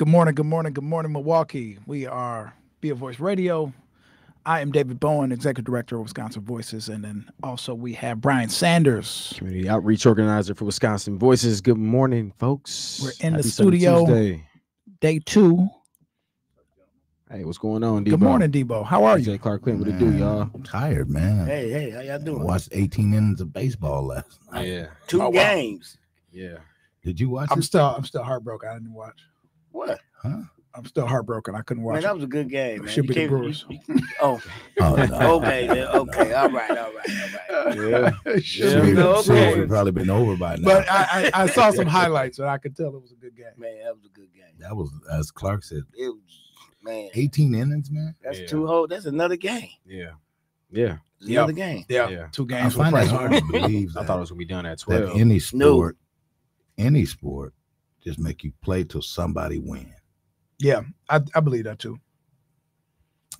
Good morning, good morning, good morning, Milwaukee. We are Be a Voice Radio. I am David Bowen, Executive Director of Wisconsin Voices, and then also we have Bryan Sanders, Community Outreach Organizer for Wisconsin Voices. Good morning, folks. We're in Happy the studio, Tuesday. day 2. Hey, what's going on, Debo? Good morning, Debo. How are you? Clark Clinton, what it do, y'all? I'm tired, man. Hey, how y'all doing? I watched 18 innings of baseball last night. Yeah, Two games. yeah. Did you watch I'm it? still heartbroken. I didn't watch. What? Huh? I'm still heartbroken. I couldn't watch Man, that it. was a good game, man. Should be the Brewers. Oh, Oh, no. okay, then, okay, all right. Yeah. Should be. no, Series okay. would probably been over by now. But I saw some highlights, and I could tell it was a good game. Man, that was a good game. that was, as Clark said, It was, man. 18 innings, man. That's Yeah. two whole. That's another game. Yeah. It's another game. Yeah. 2 I games. find with that pressure. hard to believe I that, thought it was going to be done at that 12. any sport, just make you play till somebody wins. Yeah, I believe that too.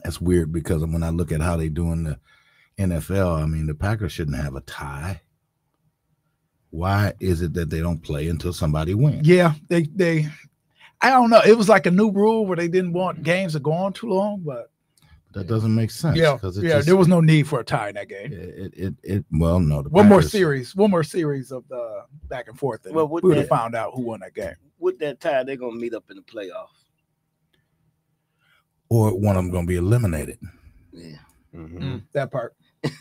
That's weird because when I look at how they do in the NFL, I mean, the Packers shouldn't have a tie. Why is it that they don't play until somebody wins? Yeah, they I don't know. It was like a new rule where they didn't want games to go on too long, but That doesn't make sense. yeah, there was no need for a tie in that game. Well, no. The One more Packers- series of the back and forth, and Well, we with would have that- found out who won that game. With that tie, they're gonna meet up in the playoff. or one of them going to be eliminated. Yeah. That part,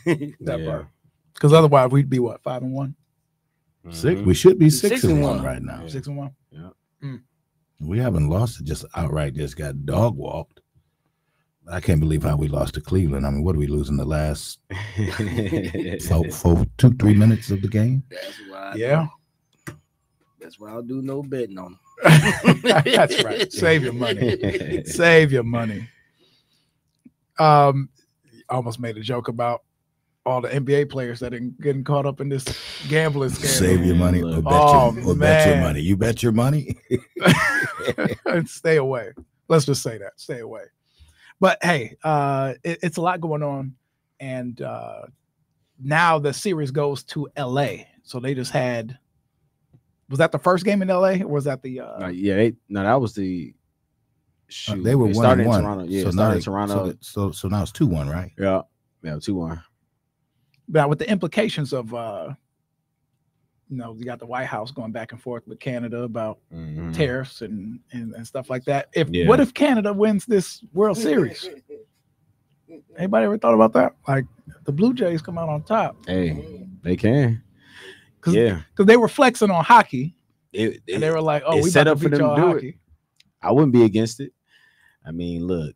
Yeah. part, because otherwise we'd be what 5-1, Six. We should be 6 6-1 and 1 right now. Yeah. 6-1. We haven't lost it just outright. Just got dog walked. I can't believe how we lost to Cleveland. I mean, what are we losing the last 2-3 minutes of the game? That's why. Yeah, That's why I'll do no betting on them. that's right. Save your money. Save your money. Almost made a joke about all the NBA players that are getting caught up in this gambling scandal. Save your money or bet, Oh, bet your man. money. You bet your money. Stay away. Let's just say that. Stay away. But hey, it's a lot going on, and now the series goes to LA. So they just had. Was that the first game in LA, or was that the? That was the. Shoot, They were it started 1-1. in Toronto. Yeah, so it now started in Toronto. So now it's 2-1, right? Yeah, 2-1. Now with the implications of, you got the White House going back and forth with Canada about tariffs and stuff like that. What if Canada wins this World Series? Anybody ever thought about that? Like the Blue Jays come out on top. Hey, they can. Cause, Yeah, because they were flexing on hockey, it, and they were like, "Oh, it's we set about up to for beat them y'all to do it. hockey." I wouldn't be against it. I mean, look,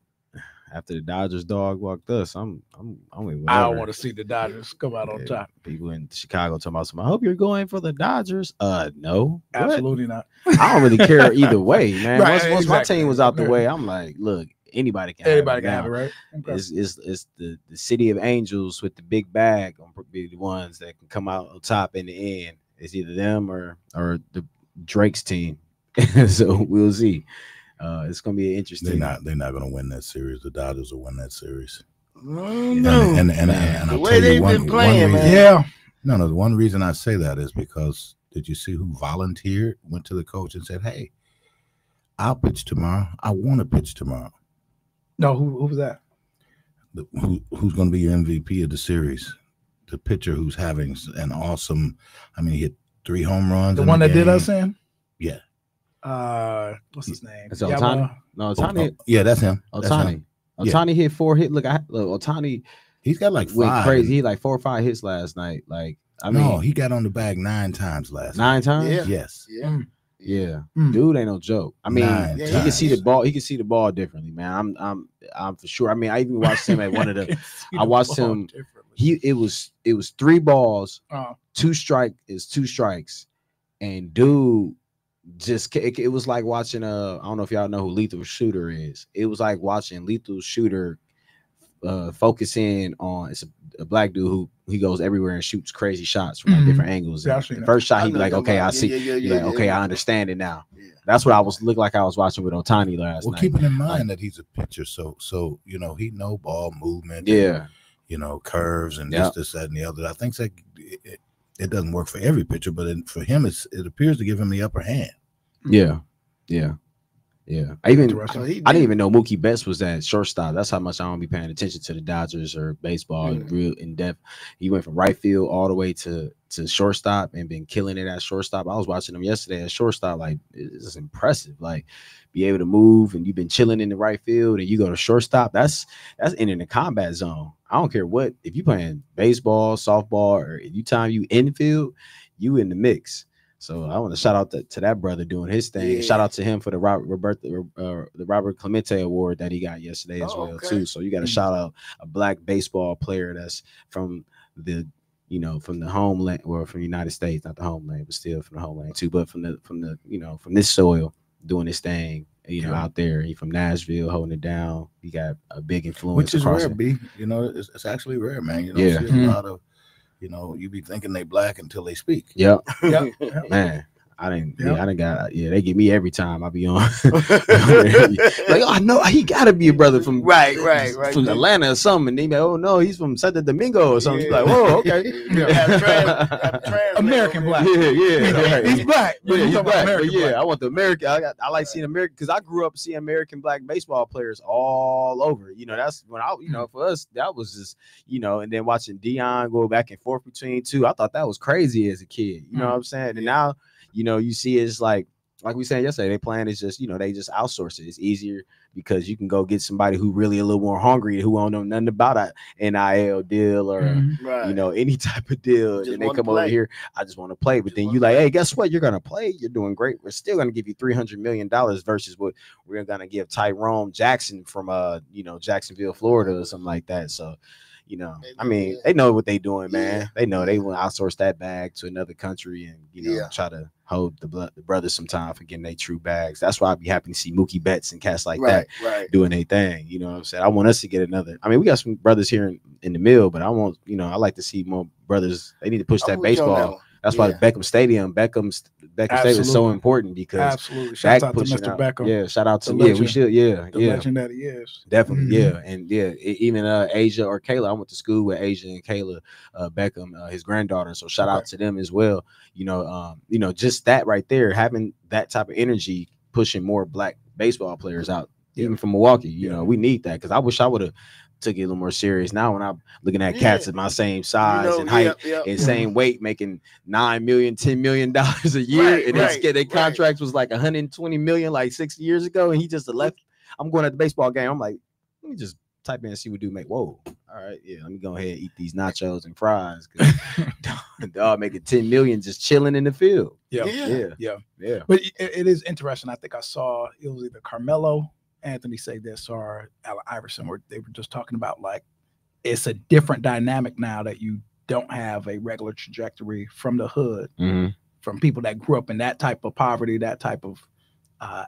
after the Dodgers dog walked us, I'm with I don't whatever. want to see the Dodgers come out on Yeah, top. People in Chicago talking about something. I hope you're going for the Dodgers. No, What? Absolutely not. I don't really care either way, man. Right, Once my exactly. team was out the Yeah. way, I'm like, look, anybody can. Anybody can have have it, right? Okay. It's the city of angels with the big bag gonna be the ones that can come out on top in the end. It's either them or the Drake's team. So we'll see. It's gonna be interesting. They're not going to win that series. The Dodgers will win that series. No. And The I'll way tell you they've one been playing, reason. man. Yeah. No, the one reason I say that is because did you see who volunteered, went to the coach and said, "Hey, I'll pitch tomorrow. I want to pitch tomorrow." No, who was that? Who's going to be your MVP of the series? The pitcher who's having an awesome. I mean, he hit 3 home runs. The in one that did game. us in? Yeah. What's his name? It's Ohtani. No, Ohtani. Yeah, that's him. That's Ohtani. him. Ohtani hit 4 hits. Look, Ohtani He's got like went 5. crazy. He had like 4 or 5 hits last night. Like, I mean, No, he got on the bag 9 times last night. 9 times. Yeah. Yes. Yeah. Yeah. Mm. Dude ain't no joke. I mean, 9 yeah, he can see the times. ball. He can see the ball differently, man. I'm for sure. I mean, I even watched him at one of the. I watched him. It was 3 balls, 2 strikes, and dude just it was like watching I don't know if y'all know who Lethal Shooter is. It was like watching Lethal Shooter focus in on a black dude who he goes everywhere and shoots crazy shots from like different angles. Yeah, And I've seen the that. first shot, I he'd be know like, what "Okay, you're I talking see." about. He'd be Yeah, like, "Okay, yeah. I understand it now." Yeah. That's what I looked like I was watching with Ohtani last Well, night. keeping in mind that he's a pitcher, so he know ball movement. Yeah, And, curves and Yeah. this, that, and the other. I think that it doesn't work for every pitcher, but for him, it appears to give him the upper hand. yeah. Yeah, I didn't even know Mookie Betts was at shortstop. That's how much I don't be paying attention to the Dodgers or baseball real in depth. He went from right field all the way to shortstop and been killing it at shortstop. I was watching him yesterday at shortstop. Like, it's impressive. Like, be able to move, and you've been chilling in the right field and you go to shortstop. That's in the combat zone. I don't care what, if you playing baseball, softball, or anytime you infield, you in the mix. So I want to shout out to that brother doing his thing. Yeah. Shout out to him for the Robert Clemente Award that he got yesterday as well too. So you got to shout out a black baseball player that's from the from the homeland, or from the United States, not the homeland, but still from the homeland too. But from from this soil, doing his thing. Out there. He from Nashville, holding it down. He got a big influence. Which is rare, B. It's actually rare, man. You don't see a lot of. You be thinking they black until they speak. Yep. Man, I didn't they get me every time I be on. Like, oh, I know he gotta be a brother from right from Atlanta or something. And they be like, oh no, he's from Santo Domingo or something. Like, whoa, okay. American black. Right. He's black. He's black. But I want the American. I like seeing American, because I grew up seeing American black baseball players all over. That's when for us, that was just, and then watching Dion go back and forth between two. I thought that was crazy as a kid. You know what I'm saying? And now, you see it's like we said yesterday, they plan is just, they just outsource it. It's easier because you can go get somebody who really a little more hungry, who don't know nothing about a NIL deal or, any type of deal. And they come over here, I just want to play. But then you like, hey, guess what? You're going to play. You're doing great. We're still going to give you $300 million versus what we're going to give Tyrone Jackson from, Jacksonville, Florida or something like that. So, they know what they doing, man. Yeah. They know they want to outsource that bag to another country and, try to hold the brothers some time for getting their true bags. That's why I'd be happy to see Mookie Betts and cats like that doing their thing. You know what I'm saying? I want us to get another. I mean, we got some brothers here in the mill, but I want, I like to see more brothers. They need to push that baseball. That's why the Beckham Stadium is so important, because absolutely. Shout out to Mr. Beckham. Yeah, shout out to we should the legend that he is. Definitely, and even Asia or Kayla. I went to school with Asia and Kayla Beckham, his granddaughter. So shout out to them as well. Just that right there, having that type of energy, pushing more black baseball players out, even from Milwaukee. We need that, because I wish I would have took it a little more serious. Now when I'm looking at cats of my same size and height and same weight making $9 million, $10 million a year, and their contracts was like $120 million like 6 years ago, and he just left. I'm going at the baseball game. I'm like, let me just type in and see what dude make. Whoa, all right, let me go ahead and eat these nachos and fries, because dog making $10 million just chilling in the field. Yeah. But it is interesting. I think I saw it was either Carmelo Anthony say this or Allen Iverson, where they were just talking about, like, it's a different dynamic now that you don't have a regular trajectory from the hood, from people that grew up in that type of poverty, that type of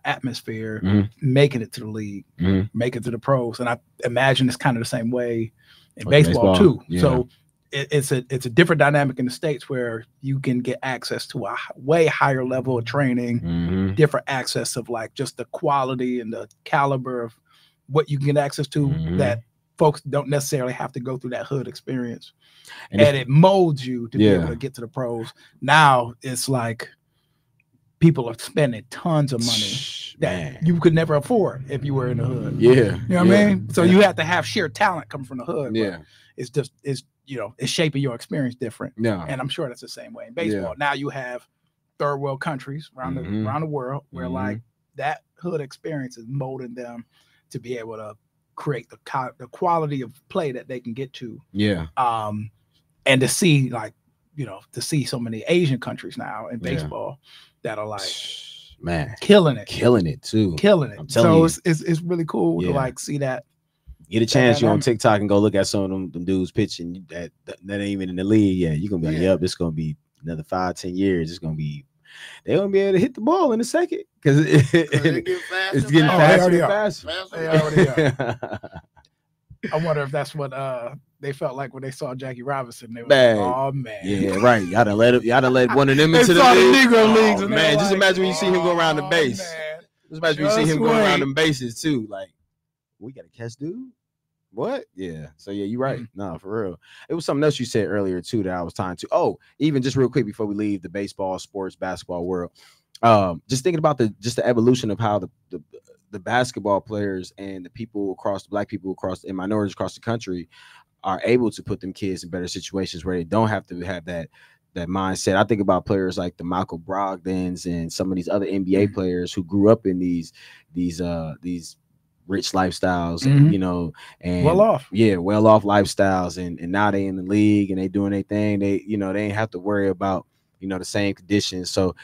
atmosphere, making it to the league, making it to the pros. And I imagine it's kind of the same way in baseball too. Yeah. So it's a different dynamic in the States, where you can get access to a way higher level of training, different access of, like, just the quality and the caliber of what you can get access to, that folks don't necessarily have to go through that hood experience. And it molds you to be able to get to the pros. Now it's like people are spending tons of money that you could never afford if you were in the hood. Yeah. You know what I mean? So you have to have sheer talent coming from the hood. Yeah. It's just, it's shaping your experience different. Yeah. And I'm sure that's the same way in baseball. Yeah. Now you have third world countries around the world where like that hood experience is molding them to be able to create the quality of play that they can get to. Yeah. And to see, like, to see so many Asian countries now in baseball that are, like, man, killing it too. I'm telling you. It's really cool to, like, see that. Get a chance, you on TikTok and go look at some of them dudes pitching that ain't even in the league. Yeah, you're gonna be like, yep, it's gonna be another 5-10 years. It's gonna be, they're gonna be able to hit the ball in a second, because it's getting faster and faster. They already are. I wonder if that's what they felt like when they saw Jackie Robinson. They were like, oh man, yeah, right. Y'all done let one of them into the Negro leagues. Oh, man, just imagine when you see him go around the base. Just imagine when you see him go around them bases too. Like, we gotta catch dude. What? Yeah. So yeah, you're right. No, for real. It was something else you said earlier too that I was tying to. Oh, even just real quick before we leave the baseball, sports, basketball world. Just thinking about the evolution of how the the basketball players and the people across the black people across and minorities across the country are able to put them kids in better situations where they don't have to have that mindset. I think about players like the Michael Brogdons and some of these other NBA players who grew up in these rich lifestyles, and well off lifestyles, and now they in the league and they doing their thing. They ain't have to worry about the same conditions. So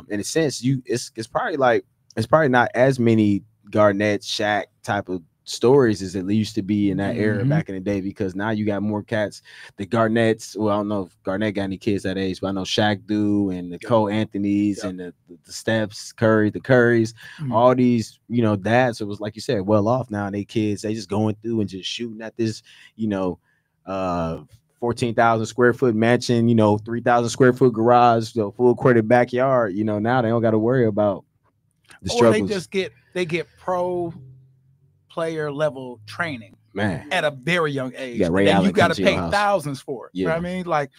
in a sense, it's probably not as many Garnett, Shaq type of stories as it used to be in that era back in the day, because now you got more cats. The Garnetts, well, I don't know if Garnett got any kids that age, but I know Shaq do, and the Cole Anthonys and the Stephs, the Currys, all these dads. So it was like you said, well off now, and they kids, they just going through and just shooting at this 14,000 square foot mansion, 3,000 square foot garage, full courted backyard. Now they don't got to worry about the struggles. They get pro player level training, man, at a very young age. You got to pay thousands for it. Yeah. You know what I mean? Like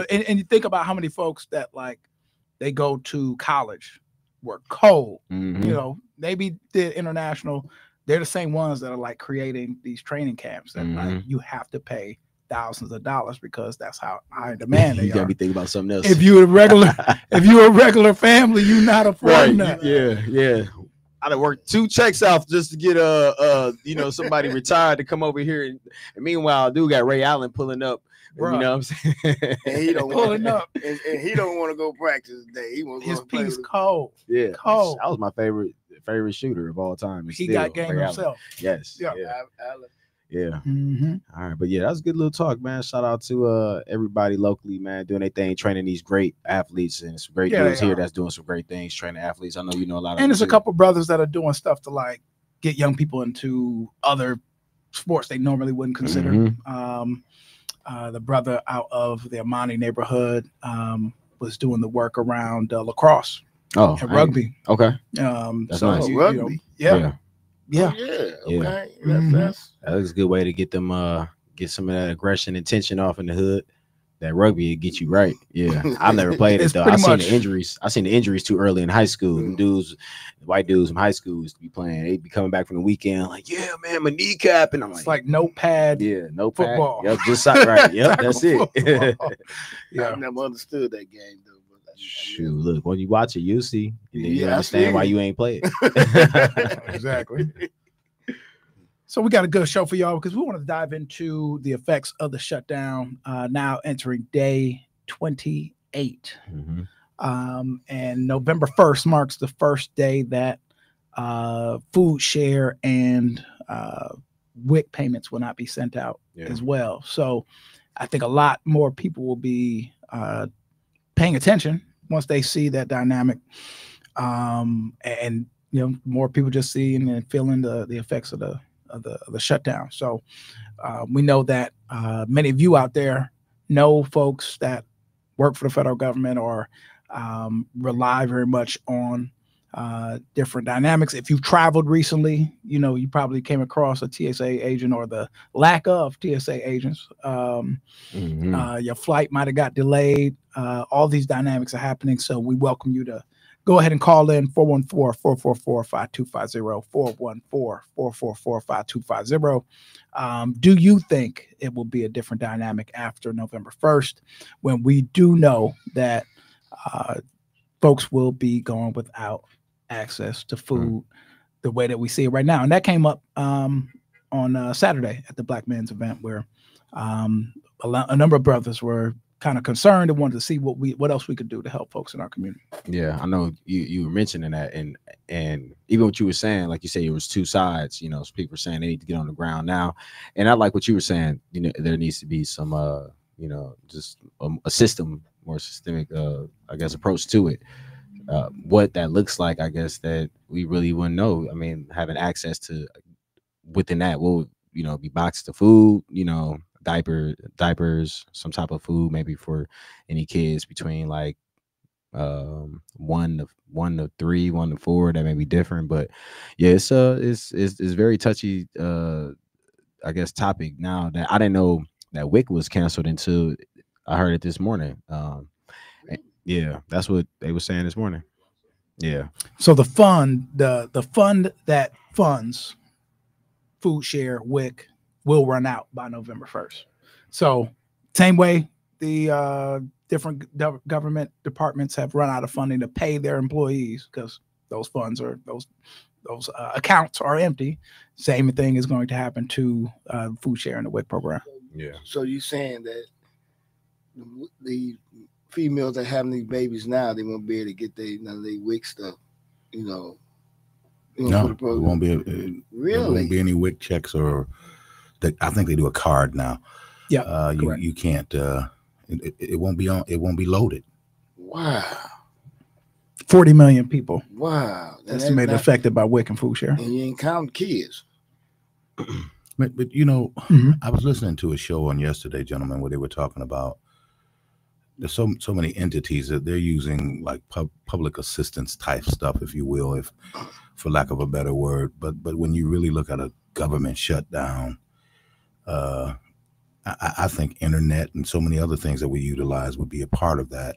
and you think about how many folks that like they go to college, work cold, maybe the international, they're the same ones that are like creating these training camps that like you have to pay thousands of dollars because that's how high demand they you gotta be thinking about something else. If you're a regular family, you're not affording that. Yeah. I done worked 2 checks off just to get somebody retired to come over here, and meanwhile, dude got Ray Allen pulling up. Bruh. You know what I'm saying? And he don't pulling up, and he don't want to go practice today. He wants his piece cold. Yeah, cold. That was my favorite shooter of all time. He got game himself. Yes. Yeah. Allen. Yeah. All right, but yeah, that was a good little talk, man. Shout out to everybody locally, man, doing their thing, training these great athletes, and some great dudes here that's doing some great things, training athletes. I know you know a lot of. And there's a couple brothers that are doing stuff to like get young people into other sports they normally wouldn't consider. The brother out of the Amani neighborhood was doing the work around lacrosse and rugby. Okay. That's so nice. Rugby. Yeah. Okay. That's a good way to get them get some of that aggression and tension off in the hood. That rugby will get you right. Yeah. I've never played it though. I seen the injuries too early in high school. White dudes from high school used to be playing. They'd be coming back from the weekend like, yeah, man, my kneecap. And I'm like no pad. Yeah, no football. Pad. Yep, just right. Yep, that's it. I never understood that game though. Shoot, look, when you watch it, you see, and then you understand why you ain't play it. Exactly. So we got a good show for y'all because we want to dive into the effects of the shutdown. Now entering day 28, and November 1st marks the first day that food share and WIC payments will not be sent out as well. So I think a lot more people will be paying attention once they see that dynamic, and more people just seeing and feeling the effects of the shutdown. So we know that many of you out there know folks that work for the federal government or rely very much on different dynamics. If you've traveled recently, you probably came across a TSA agent or the lack of TSA agents. Your flight might have got delayed. All these dynamics are happening. So we welcome you to go ahead and call in 414-444-5250, 414-444-5250. Do you think it will be a different dynamic after November 1st when we do know that folks will be going without access to food the way that we see it right now? And that came up on Saturday at the Black Men's event where a number of brothers were kind of concerned and wanted to see what else we could do to help folks in our community. Yeah, I know you were mentioning that, and even what you were saying, like you say, it was two sides. So people were saying they need to get on the ground now, and I like what you were saying. There needs to be some, just a system, more systemic, I guess, approach to it. What that looks like, I guess, that we really wouldn't know. I mean, having access to within that will, be boxes of food, diapers, some type of food, maybe for any kids between like 1 to 3, 1 to 4. That may be different, but yeah, it's very touchy, I guess, topic now that I didn't know that WIC was canceled until I heard it this morning. Yeah, that's what they were saying this morning. Yeah. So the fund that funds Food Share WIC will run out by November 1st. So same way the different government departments have run out of funding to pay their employees because those funds are those accounts are empty. Same thing is going to happen to Food Share and the WIC program. Yeah. So you saying that the females that having these babies now, they won't be able to get none of their WIC stuff, No, it won't be. There won't be any WIC checks or. I think they do a card now. Yeah, you can't. It won't be on. It won't be loaded. Wow. 40 million people. Wow. Estimated affected by WIC and Food Share. And you ain't counting kids. But you know, I was listening to a show on yesterday, gentlemen, where they were talking about there's so many entities that they're using like public assistance type stuff, if you will, if for lack of a better word. But when you really look at a government shutdown, I think internet and so many other things that we utilize would be a part of that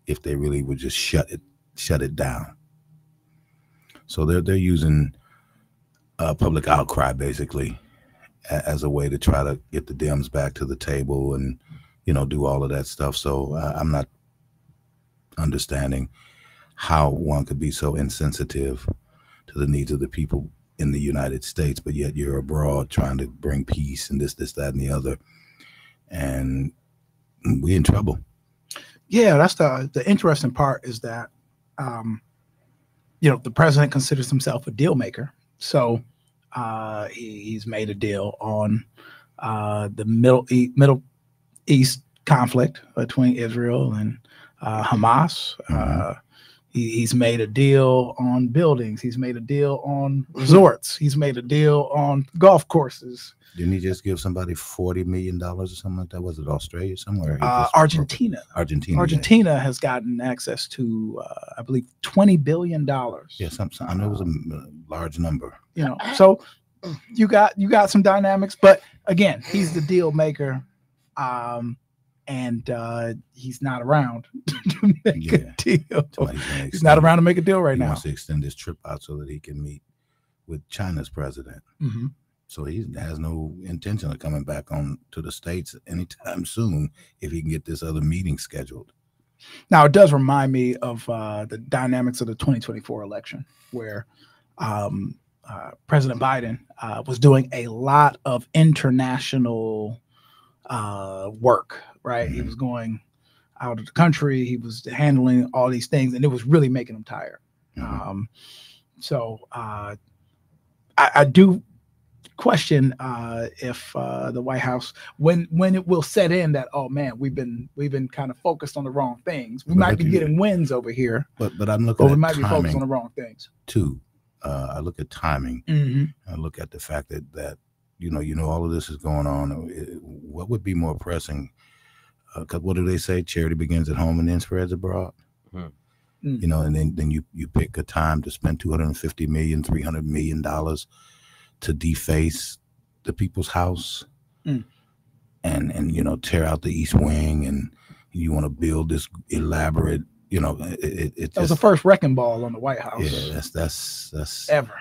if they really would just shut it down. So they're using public outcry basically as a way to try to get the Dems back to the table and, you know, do all of that stuff. So I'm not understanding how one could be so insensitive to the needs of the people in the United States, but yet you're abroad trying to bring peace and this, that, and the other. And we're in trouble. Yeah, that's the interesting part is that, you know, the president considers himself a deal maker. So he's made a deal on the Middle East conflict between Israel and Hamas. He's made a deal on buildings. He's made a deal on resorts. He's made a deal on golf courses. Didn't he just give somebody $40 million or something like that? Was it Australia somewhere? Argentina. Argentina has gotten access to, I believe, $20 billion. Yeah, I know it was a large number. You know, so you got some dynamics, but again, he's the deal maker, and he's not around to make a deal. He's not around to make a deal right now. He wants to extend his trip out so that he can meet with China's president. So he has no intention of coming back on to the States anytime soon if he can get this other meeting scheduled. Now, it does remind me of the dynamics of the 2024 election where President Biden was doing a lot of international work, right? He was going out of the country. He was handling all these things, and it was really making him tired. So I do question if the White House, when it will set in that, oh man, we've been kind of focused on the wrong things. We might be getting wins over here, but I'm looking at we might be focused on the wrong things too. I look at timing. I look at the fact that you know all of this is going on. What would be more pressing? Because what do they say? Charity begins at home and then spreads abroad. You know, and then you pick a time to spend $250 million, $300 million to deface the people's house and you know, tear out the East Wing, and you want to build this elaborate, you know, it was the first wrecking ball on the White House. Yeah, that's ever.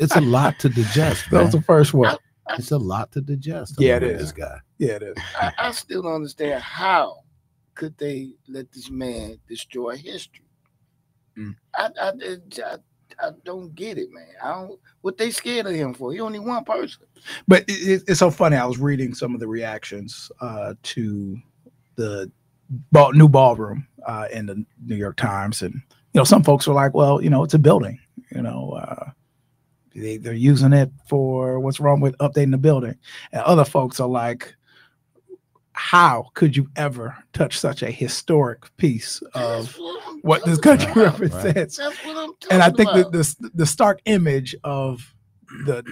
It's a lot to digest. That was the first one. It's a lot to digest. Yeah, it is. This guy. Yeah, it is. I still don't understand how could they let this man destroy history. I don't get it, man. I don't. What they scared of him for? He only one person. But it's so funny. I was reading some of the reactions to the new ballroom in the New York Times, and you know, some folks were like, "Well, you know, it's a building. You know, they're using it for what's wrong with updating the building," and other folks are like, how could you ever touch such a historic piece of what this country represents? That's what I'm talking and I think about. that the stark image of the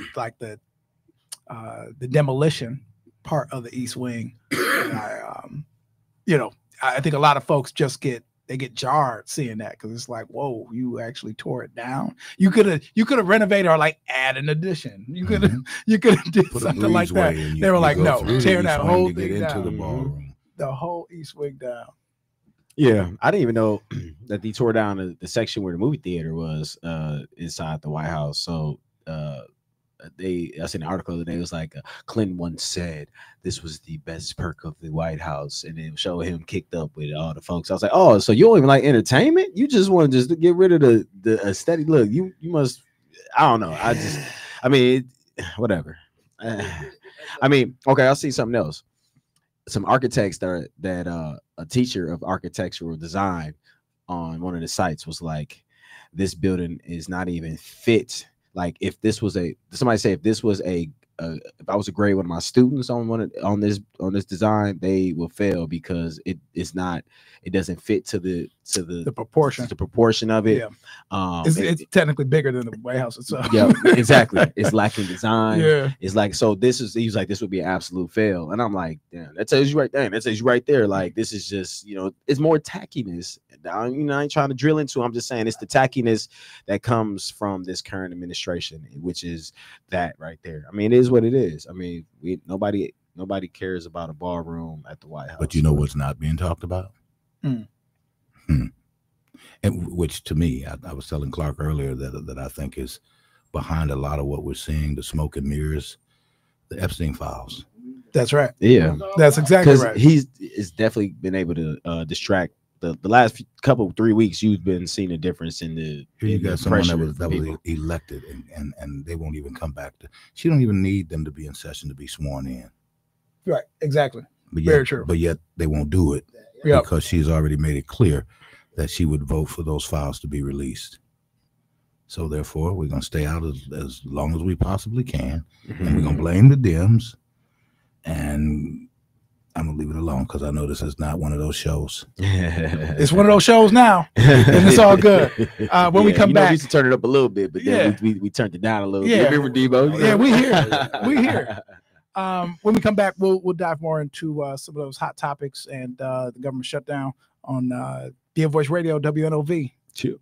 demolition part of the East Wing, you know, I think a lot of folks just get jarred seeing that, because it's like, whoa, you actually tore it down. You could have renovated or like add an addition. You could have did something like that. They were like, no, tear that whole thing down. The ballroom. The whole East Wing down. Yeah, I didn't even know that they tore down the section where the movie theater was inside the White House. So I seen an article today. It was like Clinton once said this was the best perk of the White House, and it showed him kicked up with all the folks. I was like, oh, so you don't even like entertainment? You just want to just get rid of the aesthetic look. You must. I don't know. I mean, whatever. I mean, okay. I'll see something else. Some architects that a teacher of architectural design on one of the sites was like, this building is not even fit. Like if this was somebody say if this was if I was to grade one of my students on this design, they will fail because it doesn't fit to the proportion of it. Yeah. It's technically bigger than the White House itself. Yeah, exactly. It's lacking design. Yeah. It's like, so he's like, this would be an absolute fail. And I'm like, damn, that tells you right there. That tells you right there. Like, this is just, it's more tackiness. I ain't trying to drill into it. I'm just saying it's the tackiness that comes from this current administration, which is that right there. I mean, it is what it is. I mean, nobody cares about a ballroom at the White House. But you know what's not being talked about? And which to me, I was telling Clark earlier that I think is behind a lot of what we're seeing, the smoke and mirrors, the Epstein files. That's right. Yeah, that's exactly right. He's definitely been able to distract. The last couple 3 weeks, you've been seeing a difference in the. Here you got someone that was elected, and they won't even come back to. She don't even need them to be in session to be sworn in. Right. Exactly. But yet, very true. But yet they won't do it because she's already made it clear that she would vote for those files to be released. So therefore, we're gonna stay out as long as we possibly can, and we're gonna blame the Dems, and I'm gonna leave it alone because I know this is not one of those shows. It's one of those shows now, and it's all good. When we come back, we used to turn it up a little bit, but then we turned it down a little bit. Remember, Debo? Yeah, we here. We here. When we come back, we'll dive more into some of those hot topics and the government shutdown on Dear Voice Radio, WNOV. Chill.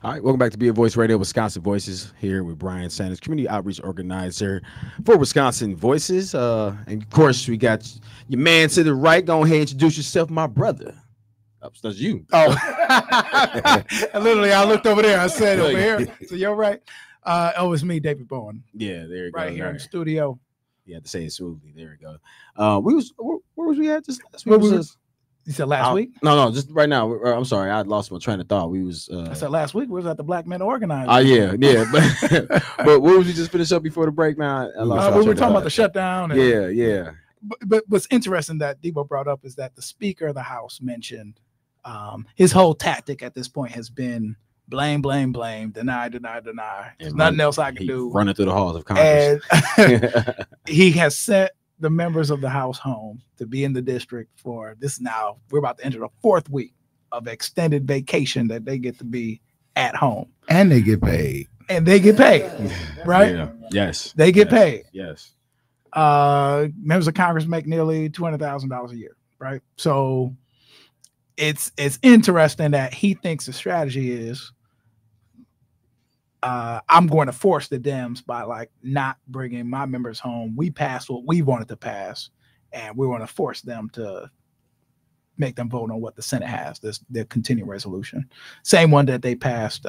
All right, welcome back to Be a Voice Radio, Wisconsin Voices, here with Bryan Sanders, community outreach organizer for Wisconsin Voices. And of course, we got your man to the right. Go ahead and introduce yourself, my brother. That's you. Oh, literally, I looked over there. I said over here. So you're right. Oh, it's me, David Bowen. Yeah, there you go. Right here in the studio. You had to say it smoothly. There we go. Where was we at just last week? You said last week? No, just right now. I'm sorry, I lost my train of thought. We was. I said last week. We was at the Black Men Organized. Oh yeah, but what was we just finished up before the break, man? We were talking about the shutdown. And, yeah. But what's interesting that Debo brought up is that the Speaker of the House mentioned his whole tactic at this point has been blame, deny. There's nothing else I can do. Running through the halls of Congress. And he has sent the members of the House home to be in the district for this. Now we're about to enter the 4th week of extended vacation that they get to be at home. And they get paid. Right? Yeah. Yes. They get paid. Yes. Members of Congress make nearly $200,000 a year, right? So it's interesting that he thinks the strategy is I'm going to force the Dems by like not bringing my members home. We passed what we wanted to pass, and we want to force them to make them vote on what the Senate has, their continuing resolution. Same one that they passed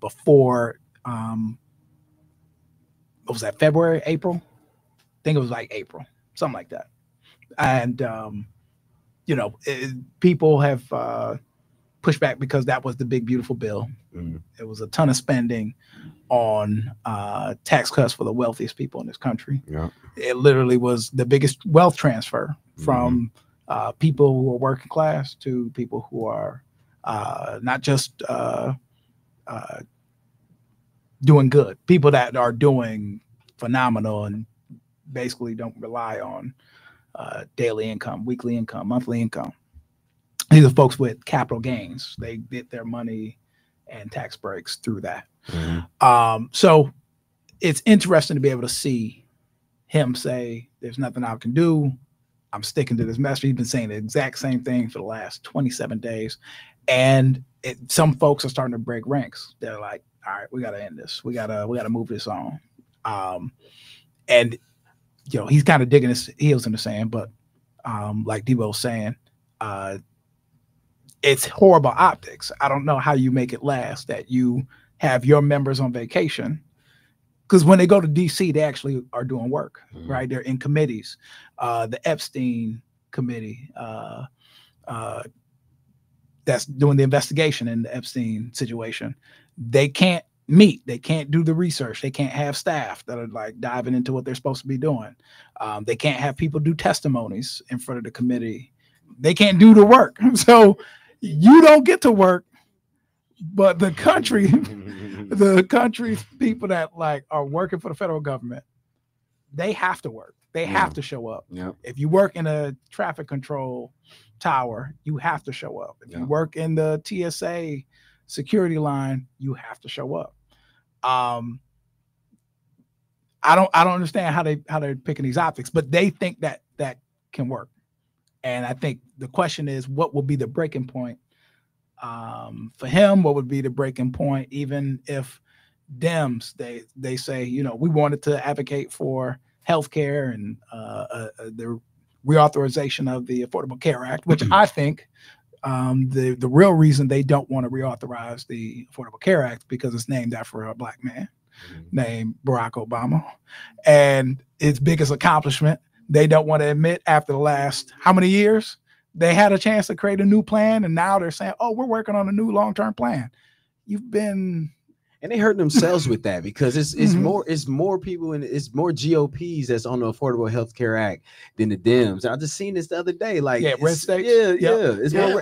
before, what was that, February, April? I think it was like April, something like that. And, people have pushed back because that was the big, beautiful bill. Mm-hmm. It was a ton of spending on tax cuts for the wealthiest people in this country. Yeah. It literally was the biggest wealth transfer from people who are working class to people who are not just doing good, people that are doing phenomenal and basically don't rely on daily income, weekly income, monthly income. These are folks with capital gains. They get their money and tax breaks through that. Mm-hmm. So it's interesting to be able to see him say, there's nothing I can do. I'm sticking to this message. He's been saying the exact same thing for the last 27 days. And some folks are starting to break ranks. They're like, all right, we got to end this. We got to move this on. And, he's kind of digging his heels in the sand, but like Debo was saying, it's horrible optics. I don't know how you make it last that you have your members on vacation, because when they go to DC, they actually are doing work, right? They're in committees. The Epstein committee that's doing the investigation in the Epstein situation, they can't meet. They can't do the research. They can't have staff that are like diving into what they're supposed to be doing. They can't have people do testimonies in front of the committee. They can't do the work. So you don't get to work, but the country's people that like are working for the federal government, they have to work. They have to show up. Yeah. If you work in a traffic control tower, you have to show up. If you work in the TSA security line, you have to show up. I don't understand how they're picking these optics, but they think that can work. And I think the question is, what will be the breaking point for him? What would be the breaking point, even if Dems, they say, we wanted to advocate for healthcare and the reauthorization of the Affordable Care Act, which I think the real reason they don't want to reauthorize the Affordable Care Act because it's named after a Black man named Barack Obama. And its biggest accomplishment, they don't want to admit after the last how many years they had a chance to create a new plan. And now they're saying, oh, we're working on a new long-term plan. You've been. And they hurt themselves with that because it's more people and it's more GOPs that's on the Affordable Health Care Act than the Dems. I just seen this the other day. Like red states. It's more.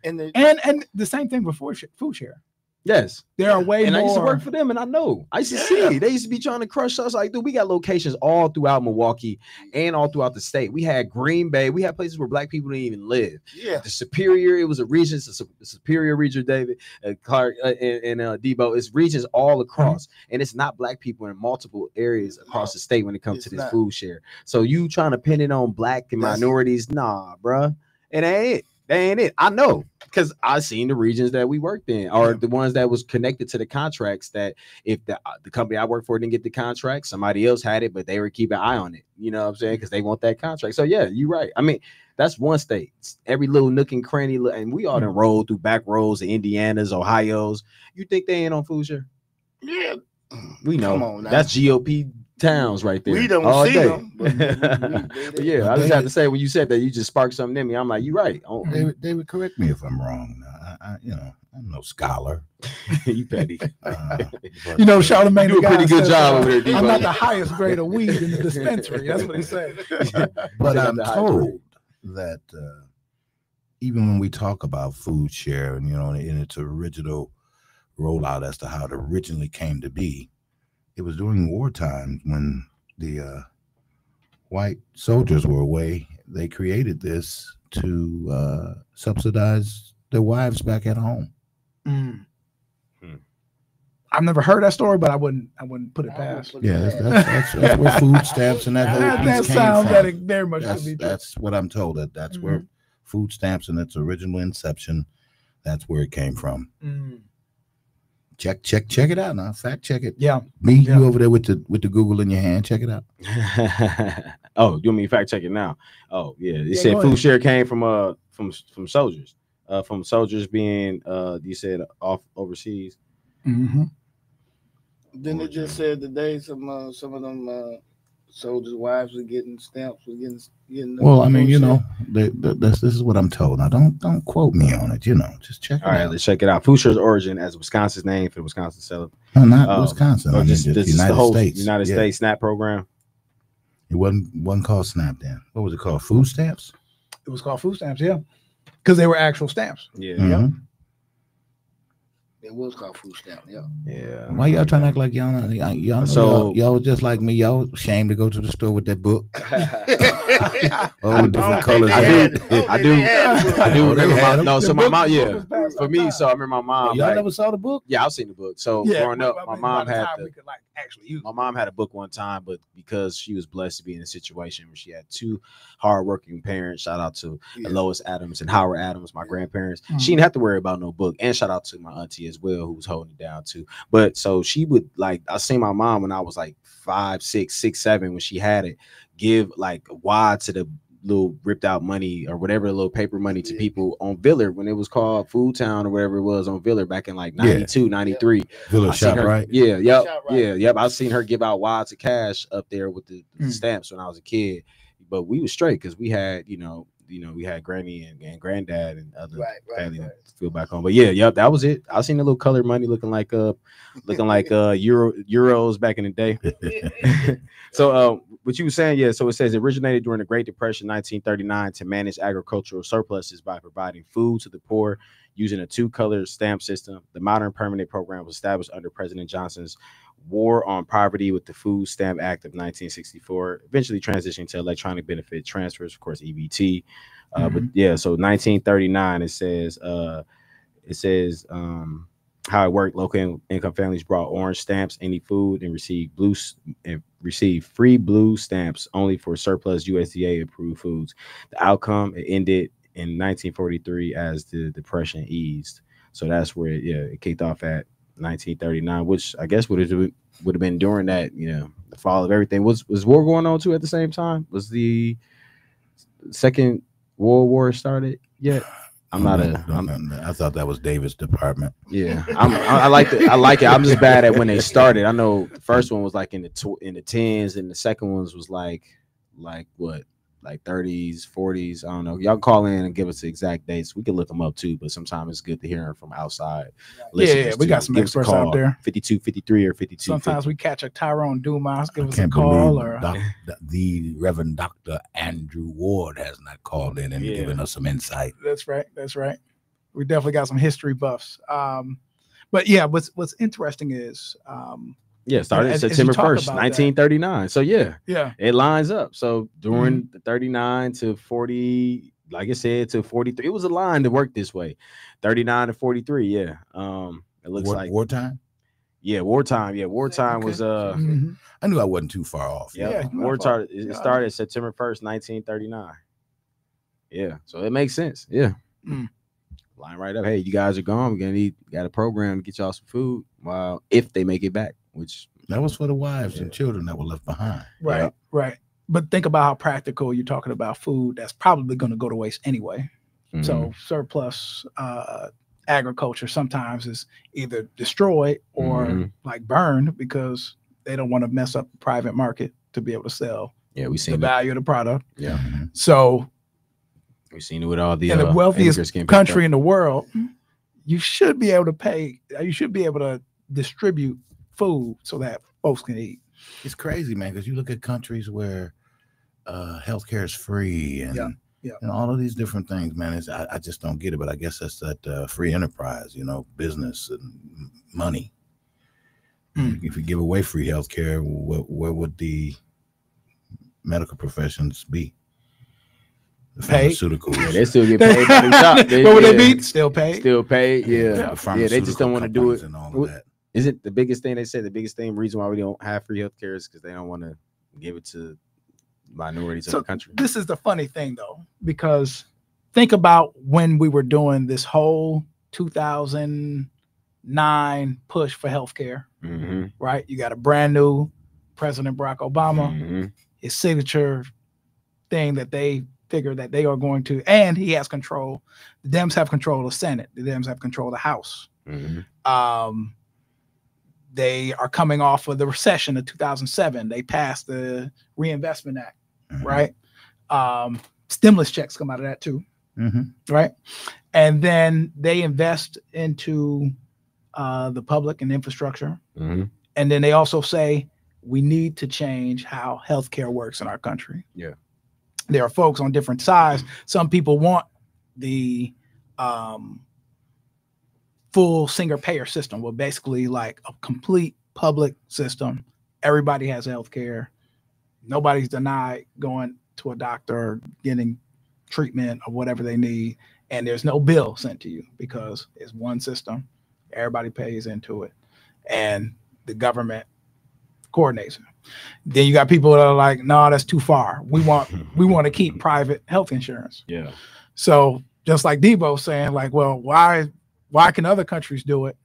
And the same thing with food share. Yes, there are way more. I used to work for them, and I know. I used to see. They used to be trying to crush us. Like, dude, we got locations all throughout Milwaukee and all throughout the state. We had Green Bay. We had places where Black people didn't even live. Yeah, the Superior. It was a region. The Superior region, David, Clark, and Debo. It's regions all across, and it's not Black people in multiple areas across the state when it comes to this food share. So you trying to pin it on Black and minorities? Nah, bruh. It ain't it. They ain't it. I know, because I seen the regions that we worked in, or the ones that was connected to the contracts. That if the company I worked for didn't get the contract, somebody else had it, but they were keeping an eye on it. You know what I'm saying? Because they want that contract. So yeah, you're right. I mean, that's one state. Every little nook and cranny, and we all done rolled through back roads of Indiana's, Ohio's. You think they ain't on food share? Yeah, we know. Come on now. That's GOP towns right there. We don't all see day. them. But yeah, I just have to say, when you said that, you just sparked something in me. I'm like, you're right. David, correct me if I'm wrong. I'm no scholar. You petty. Charlamagne. You do a pretty good job over there. I'm not the highest grade of weed in the dispensary. That's what he said. But I'm told that even when we talk about food share and in its original rollout as to how it originally came to be, it was during wartime when the white soldiers were away. They created this to subsidize their wives back at home. I've never heard that story, but I wouldn't put it past. Yeah, that's where food stamps and that whole piece sounds came from. Very much to be true. That's what I'm told. That's where food stamps and its original inception. That's where it came from. Check it out now. Fact check it. Yeah. You over there with the Google in your hand. Check it out. Oh, you want me to fact check it now? Oh, yeah. It said food share came from soldiers. From soldiers being you said off overseas. Then it just said today some of them soldiers' wives were getting stamps, getting. Well, I mean, this is what I'm told. Now, don't quote me on it. Just check it out. All right, let's check it out. Food share's origin as Wisconsin's name for the Wisconsin Cellar. No, not Wisconsin. I mean, just the United States. United States SNAP program. It wasn't called SNAP then. What was it called? Food stamps? It was called food stamps, yeah. Because they were actual stamps. Yeah. It was called food stamp, yeah. Why y'all trying to act like y'all just like me? Y'all ashamed to go to the store with that book? Different colors. I do remember. No, so my mom, for me, so I remember my mom. Y'all never saw the book? Yeah, I've seen the book. So growing up, my mom had my mom had a book one time, but because she was blessed to be in a situation where she had two hardworking parents, shout out to Lois Adams and Howard Adams, my grandparents, she didn't have to worry about no book. And shout out to my auntie as well, who was holding it down too. But so she would I seen my mom when I was like 5, 6, 7 when she had it, give like wad to the little ripped out money or whatever, little paper money to people on Viller when it was called Food Town or whatever it was on Viller back in like 92, 93. Viller shop, right? Yeah, yep. I've seen her give out wads of cash up there with the stamps when I was a kid. But we was straight because we had, we had Granny and Granddad and other family to feel back home. But that was it. I seen the little colored money looking like euros back in the day. So what you were saying, so it says it originated during the Great Depression, 1939, to manage agricultural surpluses by providing food to the poor using a 2-color stamp system. The modern permanent program was established under President Johnson's War on Poverty with the Food Stamp Act of 1964, eventually transitioning to electronic benefit transfers, of course, EBT. But so 1939, it says how it worked. Local income families brought orange stamps, any food, and received free blue stamps only for surplus USDA approved foods. The outcome, it ended in 1943 as the Depression eased. So that's where it kicked off at 1939, which I guess would have been during that, the fall of everything. Was war going on too at the same time? Was the Second World War started yet? I thought that was David's department. Yeah, I like it. I'm just bad at when they started. I know the first one was like in the 10s, and the second ones was like what? Like 30s, 40s. I don't know. Y'all call in and give us the exact dates. We can look them up too, but sometimes it's good to hear them from outside. Yeah, we got some experts out there. 52, 53 or 52. Sometimes 50. we catch a Tyrone Dumas, give us a call. Or the Reverend Dr. Andrew Ward has not called in and given us some insight. That's right. We definitely got some history buffs. But what's interesting is started September 1st, 1939. So it lines up. So during the 39 to 40, like I said, to 43, it was a line to work this way. 39 to 43, it looks like wartime. Wartime. Wartime was I knew I wasn't too far off. Wartime. It started September 1st, 1939. Yeah, so it makes sense. Yeah. Line right up. Hey, you guys are gone. We're gonna got a program to get y'all some food. Wow, if they make it back, which that was for the wives and children that were left behind. Right, right. But think about how practical you're talking about food that's probably going to go to waste anyway. So surplus agriculture sometimes is either destroyed or like burned because they don't want to mess up the private market to be able to sell we seen the value of the product. Yeah. So we've seen it with all the in the wealthiest country in the world, you should be able to pay. You should be able to distribute food so that folks can eat. It's crazy, man, because you look at countries where healthcare is free and and all of these different things, man. I just don't get it, but I guess that's that free enterprise, you know, business and money. If you give away free healthcare, where would the medical professions be? The pharmaceuticals. Yeah, they still get paid. What would they be? Still paid. Still paid. Yeah, they just don't want to do it. And all of that. Is it the biggest thing? They said the biggest thing reason why we don't have free healthcare is because they don't want to give it to minorities of the country. This is the funny thing, though, because think about when we were doing this whole 2009 push for healthcare, right? You got a brand new President Barack Obama, his signature thing that they figure that they are going to, and he has control. The Dems have control of the Senate. The Dems have control of the House. They are coming off of the recession of 2007. They passed the Reinvestment Act, right? Stimulus checks come out of that too, right? And then they invest into the public and infrastructure. And then they also say, we need to change how healthcare works in our country. Yeah. There are folks on different sides. Some people want the full single payer system, well, basically like a complete public system. Everybody has health care. Nobody's denied going to a doctor or getting treatment or whatever they need. And there's no bill sent to you because it's one system. Everybody pays into it. And the government coordinates it. Then you got people that are like, no, that's too far. We want to keep private health insurance. Yeah. So just like Debo saying, like, well, why can other countries do it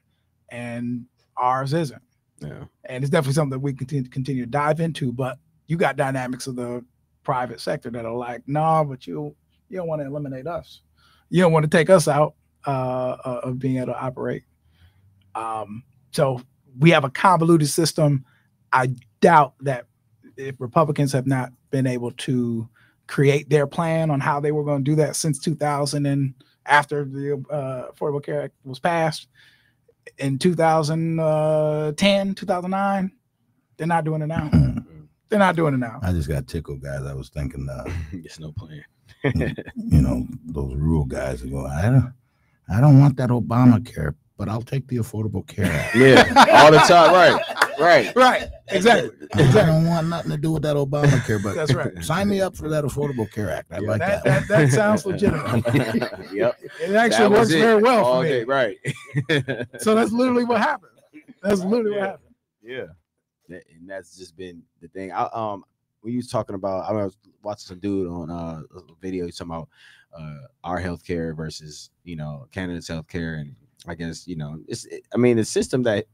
and ours isn't? Yeah. And it's definitely something that we continue to dive into. But you got dynamics of the private sector that are like, no, but you don't want to eliminate us. You don't want to take us out of being able to operate. So we have a convoluted system. I doubt that if Republicans have not been able to create their plan on how they were going to do that since 2000 and after the Affordable Care Act was passed in 2010, 2009, they're not doing it now. They're not doing it now. I just got tickled, guys. I was thinking, it's no plan. You know, those rural guys are going, I don't want that Obamacare, but I'll take the Affordable Care Act. Yeah, all the time. Right. Exactly. I don't want nothing to do with that Obamacare, but that's right. Sign me up for that Affordable Care Act. I like that. That sounds legitimate. Yep. It actually works very well for me. Day, right. So that's literally what happened. That's literally what happened. Yeah. And that's just been the thing. When you was talking about, I was watching some dude on a video talking about our healthcare versus, you know, Canada's healthcare, and I guess, you know, the system that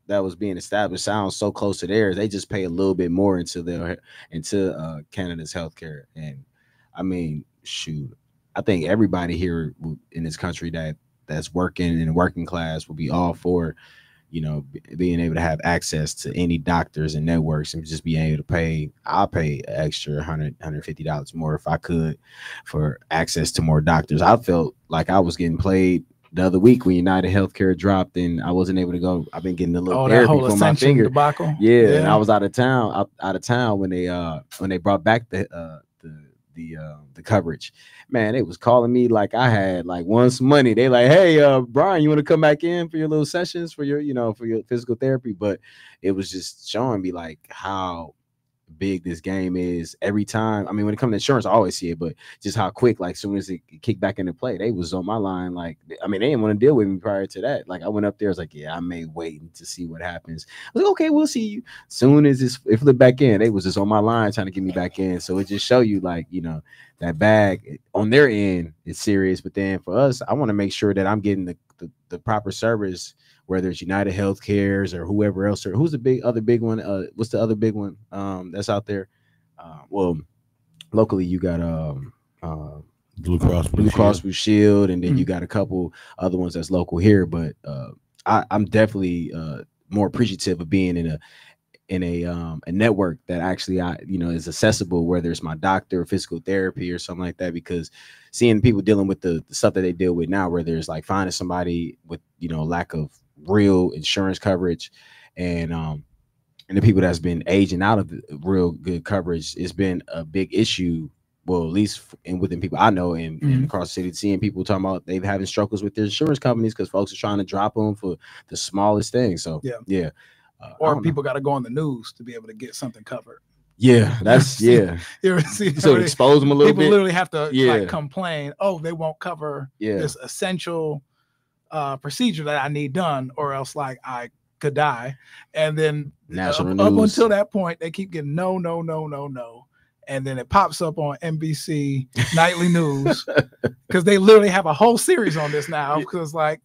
was being established sounds so close to theirs. They just pay a little bit more into Canada's healthcare. And I mean, shoot, I think everybody here in this country that's working in the working class will be all for, you know, being able to have access to any doctors and networks and just being able to pay. I'll pay an extra $150 more if I could for access to more doctors. I felt like I was getting played the other week when United Healthcare dropped and I wasn't able to go. I've been getting a little therapy for my finger. Debacle. Yeah, and I was out of town when they brought back the coverage. Man, it was calling me like I had like once money. They like, hey, Bryan, you want to come back in for your little sessions for your, you know, for your physical therapy? But it was just showing me like how big this game is every time. I mean, when it comes to insurance, I always see it, but just how quick, like, as soon as it kicked back into play, they was on my line. Like, I mean, they didn't want to deal with me prior to that. Like, I went up there, I was like, yeah, I may wait to see what happens. I was like, okay, we'll see you. Soon as it flipped back in, they was just on my line trying to get me back in. So it just show you, like, you know, that bag on their end is serious. But then for us, I want to make sure that I'm getting the proper service, whether it's United Healthcare's or whoever else, or who's the other big one? What's the other big one that's out there? Well, locally you got Blue Cross Blue Shield, and then you got a couple other ones that's local here. But I'm definitely more appreciative of being in a network that actually is accessible, whether it's my doctor, physical therapy, or something like that, because seeing people dealing with the stuff that they deal with now, where there's like finding somebody with lack of real insurance coverage, and the people that's been aging out of real good coverage, it's been a big issue. Well, at least within people I know and across the city, seeing people talking about they've having struggles with their insurance companies because folks are trying to drop them for the smallest thing. So yeah. Or people got to go on the news to be able to get something covered. Yeah, that's You ever see so expose them a little bit. People literally have to like complain. Oh, they won't cover this essential procedure that I need done, or else like I could die. And then up until that point, they keep getting no. And then it pops up on NBC nightly news because they literally have a whole series on this now because like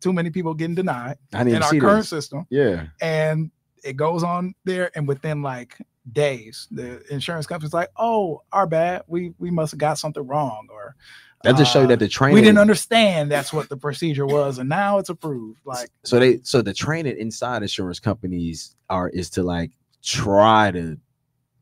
too many people getting denied in our current system. Yeah. And it goes on there, and within like days, the insurance company's like, oh, our bad. We must have got something wrong, or that just show you that the training, we didn't understand that's what the procedure was, and now it's approved. Like so the training inside insurance companies is to like try to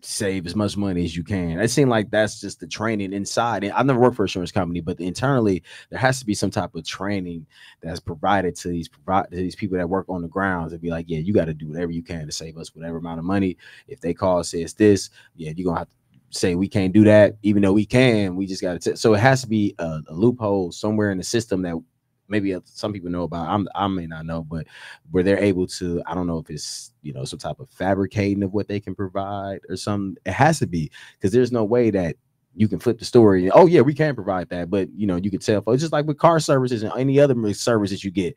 save as much money as you can. It seems like that's just the training inside. And I've never worked for an insurance company, but internally there has to be some type of training that's provided to these people that work on the grounds and be like, yeah, you got to do whatever you can to save us whatever amount of money. If they call says this, yeah, you're gonna have to say we can't do that, even though we can. We just got to. So it has to be a loophole somewhere in the system that maybe some people know about. I may not know, but where they're able to, I don't know if it's, some type of fabricating of what they can provide or something. It has to be, because there's no way that you can flip the story. Oh yeah, we can provide that. But you can tell, it's just like with car services and any other services you get.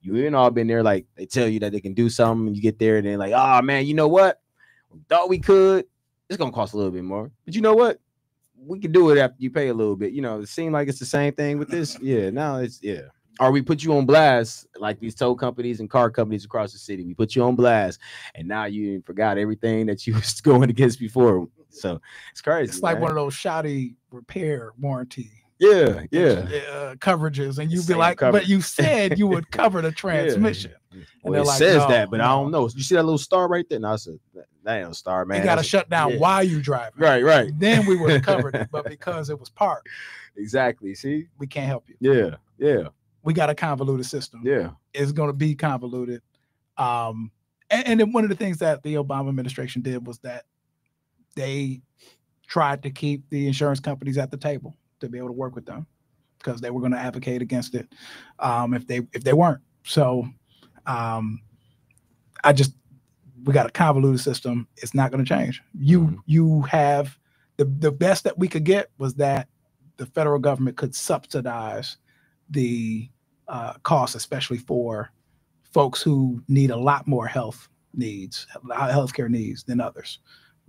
You all been there, like they tell you that they can do something, and you get there and they're like, oh man, you know what? We thought we could. It's gonna cost a little bit more. But you know what? We can do it after you pay a little bit. It seems like it's the same thing with this. Yeah, now it's Or we put you on blast, like these tow companies and car companies across the city. We put you on blast, and now you forgot everything that you was going against before. So it's crazy. It's like one of those shoddy repair warranty. Yeah. Coverages, and you'd be like, but you said you would cover the transmission. Yeah. And well, it says that, but I don't know. You see that little star right there? And I said, that ain't a star, man. You got to shut down while you driving. Right. Then we would have covered it, but because it was parked. Exactly. See, we can't help you. Yeah. We got a convoluted system. Yeah. It's going to be convoluted. And then one of the things that the Obama administration did was that they tried to keep the insurance companies at the table to be able to work with them, because they were going to advocate against it if they weren't. So we got a convoluted system. It's not going to change. You have the best that we could get was that the federal government could subsidize the costs, especially for folks who need a lot more healthcare needs than others.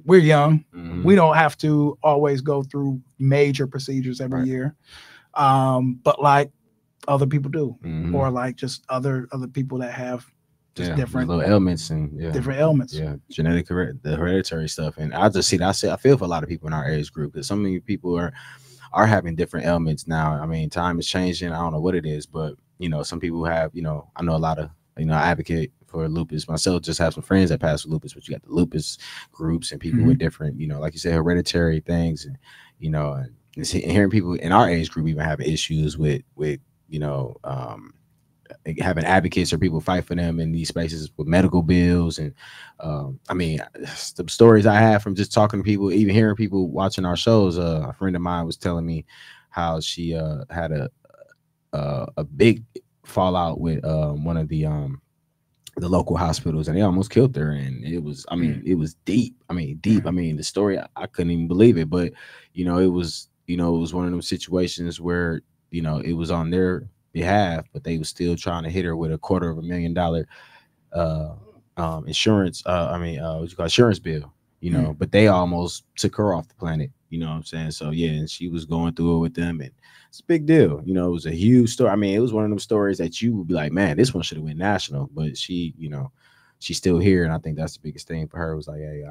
We're young. We don't have to always go through major procedures every year. But like other people do, or like just other people that have just different little ailments and different ailments. Yeah. Genetic, the hereditary stuff. And I just see that. I feel for a lot of people in our age group, because so many people are having different ailments now. I mean, time is changing. I don't know what it is, but some people have, I know a lot of, I advocate for lupus myself, just have some friends that pass with lupus, but you got the lupus groups and people with different, like you said, hereditary things, and and hearing people in our age group even have issues with having advocates or people fight for them in these spaces with medical bills. And I mean, the stories I have from just talking to people, even hearing people watching our shows, a friend of mine was telling me how she had a big fallout with one of the the local hospitals, and they almost killed her. And it was, I mean, it was deep. I mean, deep. I mean, the story, I couldn't even believe it. But it was, it was one of those situations where it was on their behalf, but they was still trying to hit her with a $250,000 uh insurance, what you call insurance bill, but they almost took her off the planet, you know what I'm saying? So yeah, and she was going through it with them, and it's a big deal. It was a huge story. I mean, it was one of them stories that you would be like, man, this one should have went national, but she, she's still here. And I think that's the biggest thing for her, was like, hey,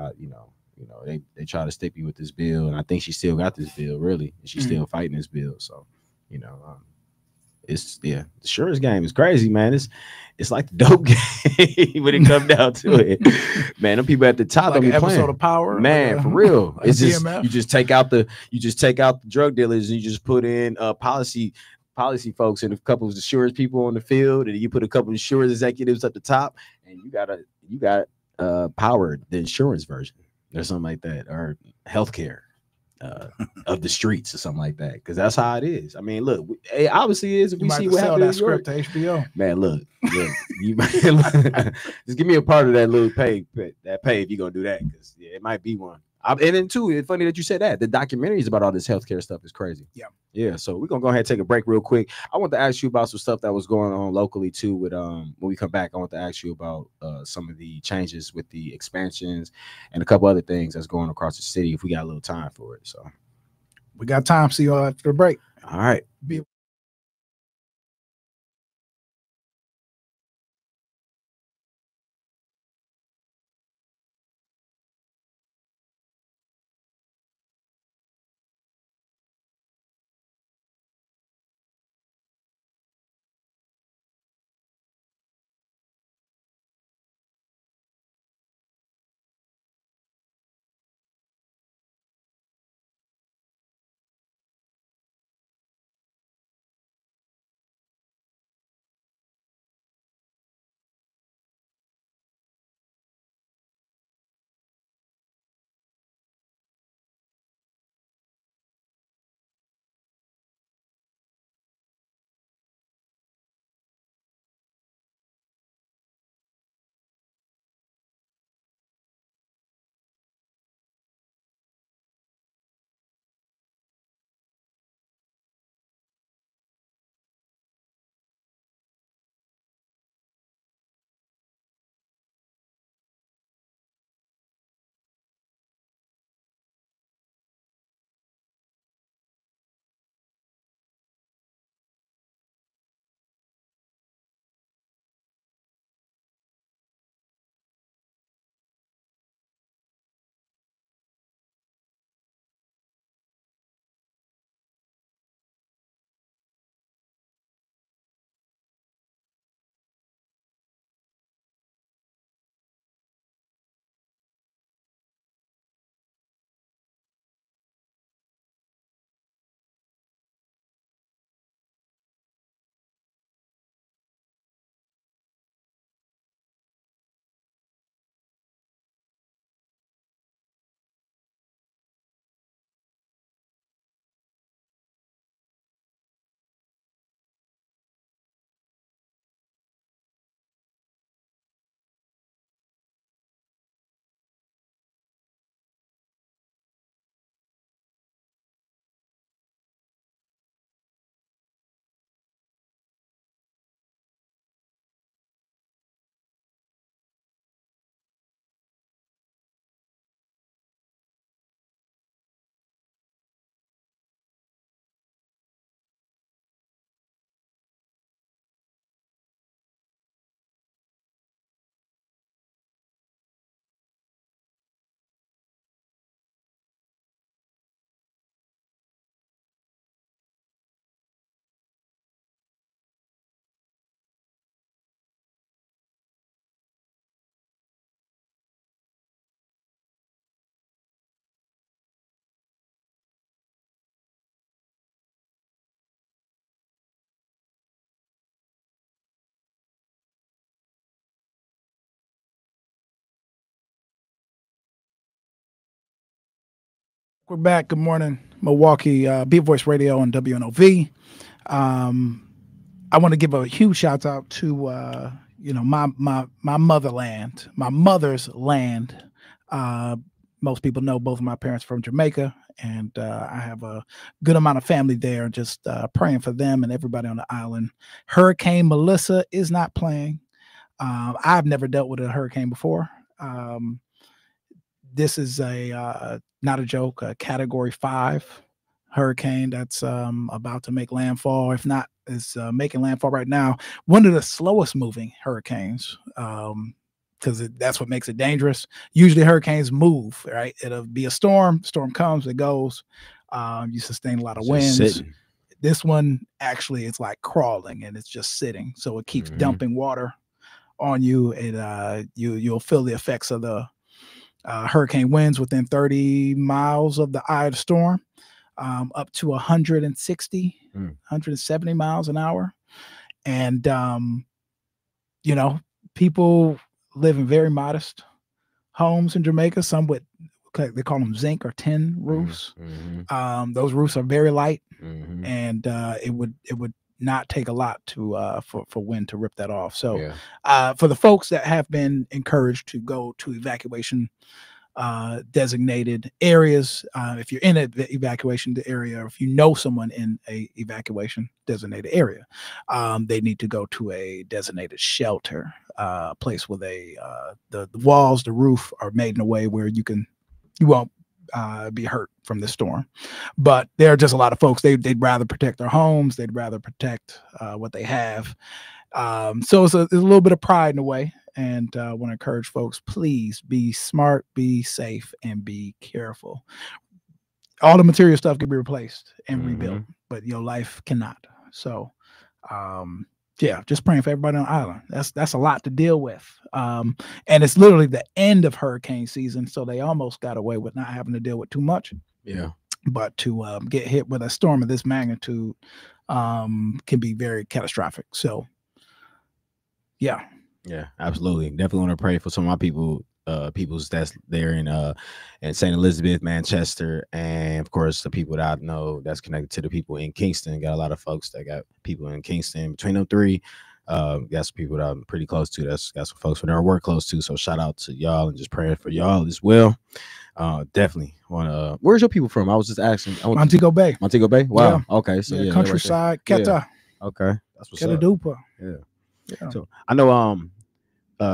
they try to stick me with this bill, and I think she still got this bill, really, and she's still fighting this bill. So it's, the insurance game is crazy, man. It's like the dope game when it comes down to it, man. Them people at the top like don't be episode playing. of Power, Man, for real. It's just DMF. you just take out the drug dealers, and you just put in policy folks and a couple of insurance people on the field, and you put a couple of insurance executives at the top, and you got Power, the insurance version, or something like that, or healthcare of the streets or something like that, because that's how it is. I mean, look, it obviously is. If we see what happened that script to HBO, man, look, you just give me a part of that little pay if you're gonna do that, because it might be one. And then too, it's funny that you said that. The documentaries about all this healthcare stuff is crazy. Yeah. So we're gonna go ahead and take a break real quick. I want to ask you about some stuff that was going on locally too. With when we come back, I want to ask you about some of the changes with the expansions and a couple other things that's going across the city, if we got a little time for it. So we got time. See you after the break. All right. We're back. Good morning, Milwaukee. Beat Voice Radio on WNOV. I want to give a huge shout out to you know, my motherland, my mother's land. Most people know both of my parents from Jamaica, and I have a good amount of family there. Just praying for them and everybody on the island. Hurricane Melissa is not playing. I've never dealt with a hurricane before. This is a not a joke, a Category 5 hurricane that's about to make landfall. If not, is making landfall right now. One of the slowest moving hurricanes. Because that's what makes it dangerous. Usually hurricanes move, right? It'll be a storm. Storm comes, it goes. You sustain a lot of winds. This one actually, it's like crawling and it's just sitting. So it keeps dumping water on you, and you'll feel the effects of the hurricane winds within 30 miles of the eye of the storm, up to 160, 170 miles an hour. And, you know, people live in very modest homes in Jamaica, some with, they call them zinc or tin roofs. Those roofs are very light, and it would not take a lot to for wind to rip that off. So for the folks that have been encouraged to go to evacuation designated areas, if you're in an evacuation area, or if you know someone in a evacuation designated area, they need to go to a designated shelter, place where the walls, the roof are made in a way where you won't be hurt from the storm. But there are just a lot of folks, they'd rather protect their homes, they'd rather protect what they have. So it's a little bit of pride in a way. And I want to encourage folks, please be smart, be safe, and be careful. All the material stuff can be replaced and rebuilt, but your life cannot. So yeah, just praying for everybody on the island. That's a lot to deal with. And it's literally the end of hurricane season, so they almost got away with not having to deal with too much. Yeah. But to get hit with a storm of this magnitude can be very catastrophic. So yeah. Yeah, absolutely. Definitely want to pray for some of my peoples that's there in St. Elizabeth, Manchester, and of course the people that I know that's connected to the people in Kingston. Got a lot of folks that got people in Kingston. Between them three, got some people that I'm pretty close to. That's got some folks from there I work close to. So shout out to y'all and just praying for y'all as well. Definitely want to. Where's your people from? I was just asking. Montego Bay. Montego Bay. Wow. Yeah. Okay. So yeah, countryside. Right Keta. Yeah. Okay. That's what's up. Yeah. Yeah. So I know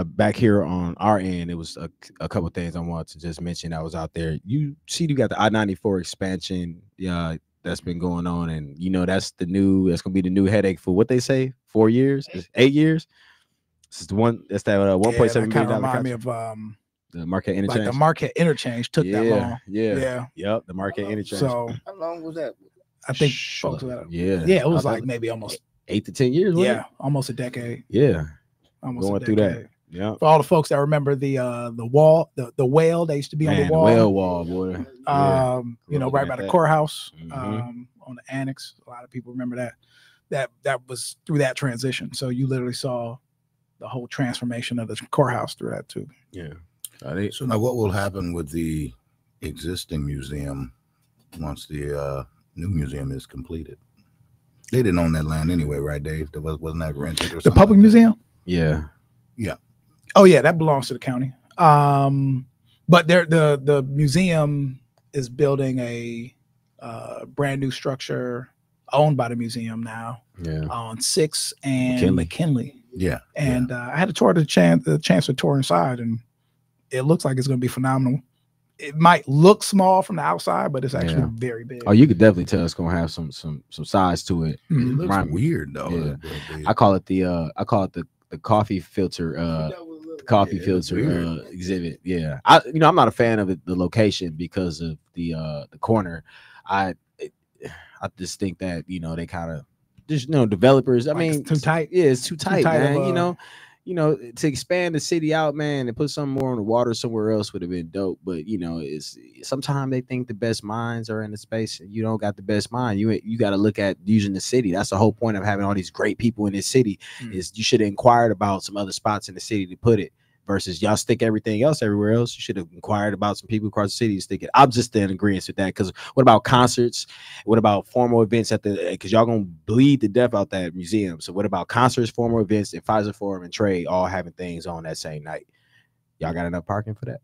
back here on our end, it was a couple of things I wanted to just mention that was out there. You got the I-94 expansion that's been going on, and you know that's gonna be the new headache for what they say 4 years, 8 years. This is the one that's that $1.7 billion. Remind me of the Marquette interchange. Like the Marquette interchange took that long. Yep, the Marquette interchange. So how long was that? I think folks it was like maybe almost 8 to 10 years. Yeah, almost a decade. Yeah, almost going through that. Yeah, for all the folks that remember the wall, the whale, they used to be on the wall. The whale wall, boy. You know, right by the courthouse, on the annex. A lot of people remember that. That was through that transition. So you literally saw the whole transformation of the courthouse through that too. Yeah. So now, what will happen with the existing museum once the new museum is completed? They didn't own that land anyway, right, Dave? There wasn't that rented or something? The public museum? Yeah. Yeah. Oh yeah, that belongs to the county. But the museum is building a brand new structure owned by the museum now. Yeah. On 6th and McKinley. Yeah. And I had the chance to tour inside, and it looks like it's going to be phenomenal. It might look small from the outside, but it's actually very big. Oh, you could definitely tell it's going to have some size to it. It looks weird though. Yeah. I call it the coffee filter exhibit. Yeah. I'm not a fan of the location because of the corner. I just think that, they kind of just, developers, I mean, it's too tight. Yeah, it's too tight, man. To expand the city out, man, and put something more on the water somewhere else would have been dope. But it's sometimes they think the best minds are in the space, and you don't got the best mind. You got to look at using the city. That's the whole point of having all these great people in this city. Is you should have inquired about some other spots in the city to put it. versus y'all stick everything else everywhere else. You should have inquired about some people across the city to stick it. I'm just in agreement with that. Because what about concerts? What about formal events at the? Because y'all gonna bleed to death out that museum. So what about concerts, formal events, and Pfizer Forum and Trade all having things on that same night? Y'all got enough parking for that?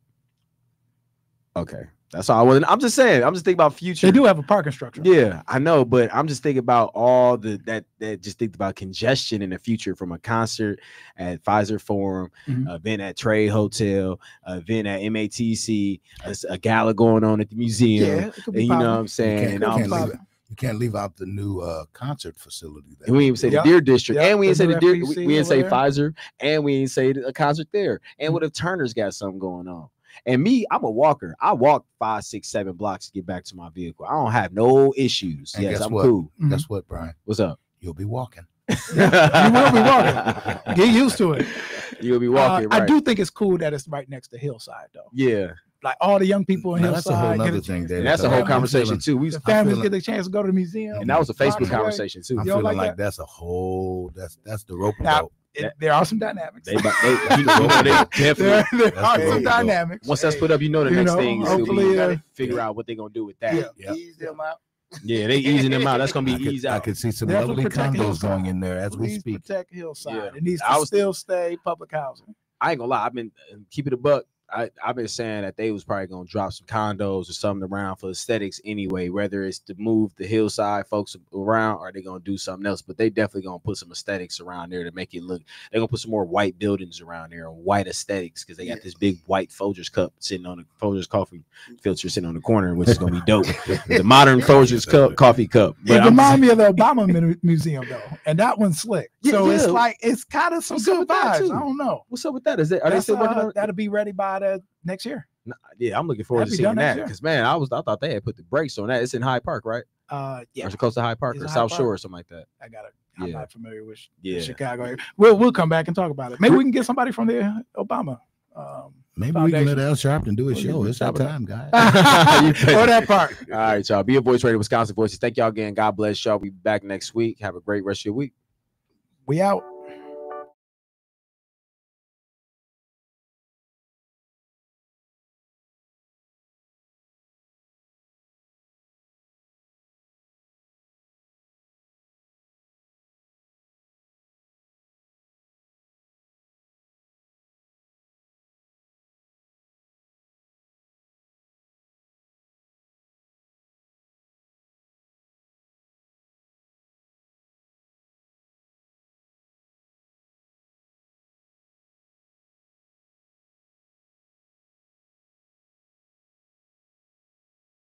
Okay. That's all I was. I'm just saying. I'm just thinking about future. They do have a parking structure. Yeah, I know, but I'm just thinking about all that just think about congestion in the future from a concert at Pfizer Forum, event at Trade Hotel, event at MATC, a gala going on at the museum. Yeah, and you know what I'm saying? You can't leave out the new concert facility. And we didn't say the Deer District, and we didn't say the Deer. We didn't say Pfizer, and we didn't say a concert there. And what if Turner's got something going on? And me, I'm a walker. I walk 5, 6, 7 blocks to get back to my vehicle. I don't have no issues. And yes, I'm what? cool. Guess what, Brian? What's up? You'll be walking. You will be walking. Get used to it. You'll be walking. Right. I do think it's cool that it's right next to Hillside, though. Yeah. Like all the young people in Hillside. That's a whole other thing. And that's a whole conversation too. The families get the chance to go to the museum. And that was a Facebook conversation too. I'm feeling like that's a whole. That's the rope. There are some dynamics. There are some dynamics. Once that's put up, the next thing is to figure out what they're gonna do with that. Yeah. Ease them out. Yeah, they easing them out. That's gonna be eased out. I could see some lovely condos going in there as we speak. Protect Hillside. It needs to still stay public housing. I ain't gonna lie. I've been keeping it a buck. I've been saying that they was probably gonna drop some condos or something around for aesthetics anyway, whether it's to move the Hillside folks around or they're gonna do something else. But they definitely gonna put some aesthetics around there to make it look. They're gonna put some more white buildings around there, white aesthetics, because they got this big white Folgers cup sitting on the Folgers coffee filter sitting on the corner, which is gonna be dope. The modern Folgers coffee cup. But it reminds me of the Obama Museum though, and that one's slick. So it's like it's kind of some good vibes. I don't know what's up with that. Are they still working on it? That'll be ready by next year. Yeah, I'm looking forward to seeing that because man, I thought they had put the brakes on that. It's in Hyde Park, right? Yeah, or it's close to Hyde Park or South Shore or something like that. I'm not familiar with Chicago. We'll come back and talk about it. Maybe we can get somebody from the Obama. Maybe we can let Al Sharpton do a show. It's our time, guys. Or that part. All right, y'all. Be a Voice Radio, Wisconsin Voices. Thank y'all again. God bless y'all. We'll be back next week. Have a great rest of your week. We out.